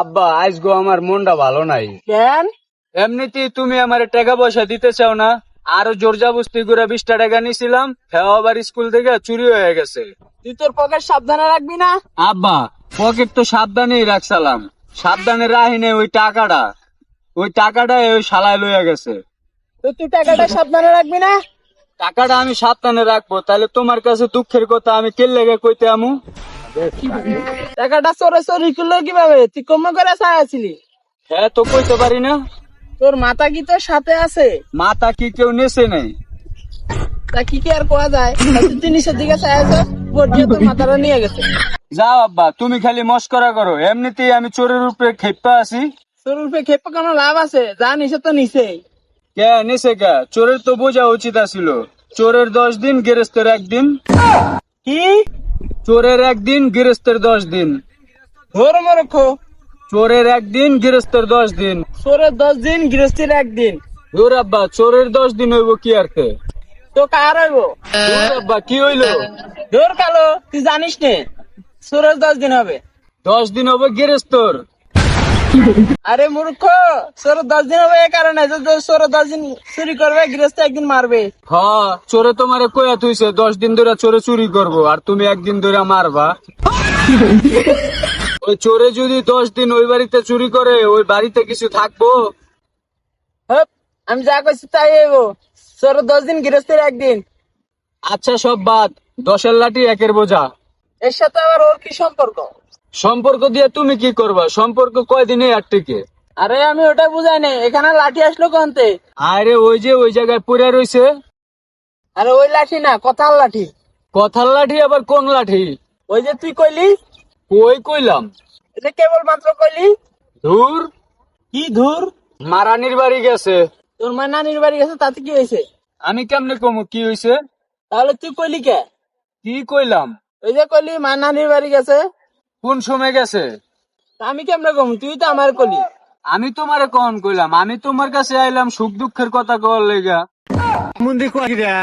আব্বা আজগো আমার মনটা ভালো নাই। কেন? এমনিতেই তুমি আমার টাকা পয়সা দিতে চাও না, আরো জোরজাবস্তি করে 20টা টাকা নিছিলাম, হ্যাঁ আবার স্কুল থেকে চুরি হয়ে গেছে। তুই তোর পকেট সাবধানে রাখবি না? আব্বা পকেট তো সাবধানেই রাখছিলাম, সাবধানে রাহিনে ওই টাকাটা ওই শালায় লইয়া গেছে। তো তুই টাকাটা সাবধানে রাখবি না? টাকাটা আমি সাবধানে রাখবো, তাহলে তোমার কাছে দুঃখের কথা আমি কে লেগে কইতে আমু? টাকাটা চোরে চুরি করলো কিভাবে? তুই কম করে চাইছিলি? হ্যাঁ তো কইতে পারি না। তোর মাথা কি তোর সাথে আছে? মাথা কি কেউ নেছে নাই? তা কি আর কোয়া যায়? তুই নিচের দিকে চাইছ, ভোট দিয়ে তোর মাথাটা নিয়ে গেছে। যাও আব্বা, তুমি খালি মস্করা করো, এমনিতেই আমি চোরের উপরে খেপা আছি। তোর উপরে খেপে কোনো লাভ আছে? যা নিচে তো নিচে। কে নিছে কে? চোরের তো বোঝা উচিত আছিল, চোরের 10 দিন গৃহস্থের 1 দিন। কি? চোরের 1 দিন গৃহস্থের 10 দিন। ঘোর মূর্খ। চোরের 1 দিন গৃহস্থের 10 দিন। চোরের 10 দিন, গৃহস্থীর 1 দিন। ধুর আব্বা, চোরের 10 দিন হইব কি আরতে? তো কার হইব? ধুর আব্বা, কি হইলো? ধর কালো, তুই জানিস নে চোরের 10 দিন হবে। 10 দিন হবে গৃহস্থর। আরে মূর্খ, চোরের 10 দিন হবে এই কারণে যে চোরের 10 দিন চুরি করবে, গৃহস্থ 1 দিন মারবে। হ্যাঁ, চোরে তোমারে কয়া তুইছে 10 দিন ধরে চোরে চুরি করবো, আর তুমি 1 দিন ধরে মারবা। ওই চোরে যদি 10 দিন ওই বাড়িতে চুরি করে, ওই বাড়িতে কিছু থাকবো? হপ, আমি যা কইছি তাই হইব। চোরের 10 দিন, গৃহস্থের 1 দিন। আচ্ছা সব বাদ, 10-এর লাঠি 1-এর বোঝা। এর সাথে আবার ওর কি সম্পর্ক? সম্পর্ক দিয়ে তুমি কি করবা? সম্পর্ক কয়দিনে আর টিকে? আরে আমি ওটা বুঝাই নাই, এখানে লাঠি আসলো কোনতে? আরে ওই যে ওই জায়গায় পড়ে রইছে। আরে ওই লাঠি না, কথার লাঠি। কথার লাঠি আবার কোন লাঠি? ওই যে তুই কইলি। কই কইলাম? এটা কেবল মাত্র কইলি। ধুর, কি ধুর? মারানির বাড়ি গেছে। তোর মা নানির বাড়ি গেছে, তাতে কি হয়েছে? আমি কেমনে কমু কি হইছে? তাহলে তুই কইলি কে? কি কইলাম? ওই যে কইলি মা নানির বাড়ি গেছে। কোন সময় গেছে? তা আমি কেমনে কম? তুই তো আমার কলি। আমি তোমারে কখন কইলাম? আমি তোমার কাছে আইলাম সুখ দুঃখের কথা কওয়ার লেগা। মুন্দি কইরা